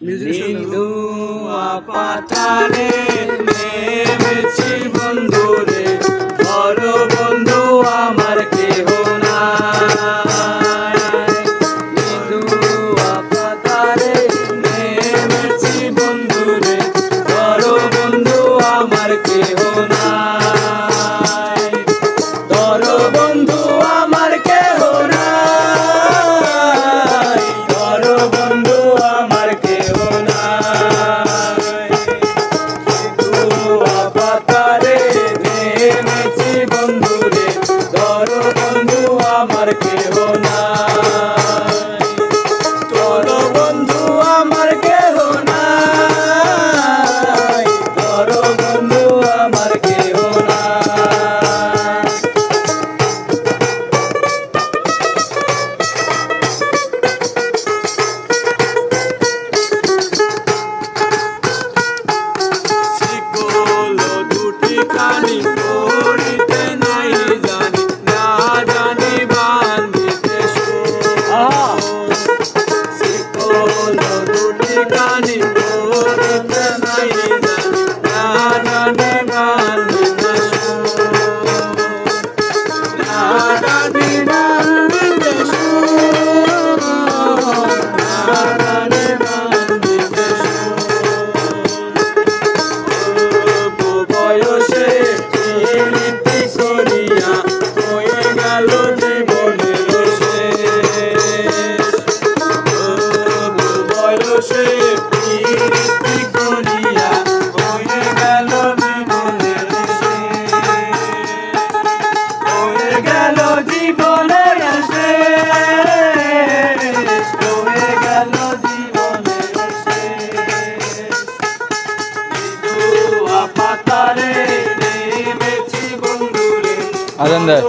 নিদুয়া পাতারে নেমেছি বন্ধুরে, বড় বন্ধু আমার কেহ নাই। নিদুয়া পাতারে নেমেছি বন্ধুরে, বড় বন্ধু আমার কেহ নাই। বড় বন্ধু আমার কেহ নাই, বড় বন্ধু আমার কেহ নাই। নিদুয়া পাতারে নেমেছি বন্ধুরে, বড় বন্ধু আমার কেহ নাই। বড় বন্ধু আমার কেহ নাই, বড় বন্ধু আমার কেহ নাই। শিকল দুটি কানি পড়িতে নাই জানি, না জানি বান্ধিতে সুর। শিকল দুটি কানি পড়িতে নাই জানি, না জানি বান্ধিতে সুর। না জানি বান্ধিতে সুর, না জানি বান্ধিতে সুর। বয়সে প্রীতি করিয়া হয়ে গেল জীবনের শেষ। বয়সে প্রীতি করিয়া হয়ে গেল জীবনের শেষ। হয়ে গেল জীবনের শেষ, হয়ে গেল জীবনের শেষ। নিদুয়া পাতারে নেমেছি বন্ধুরে, আজান দেয়।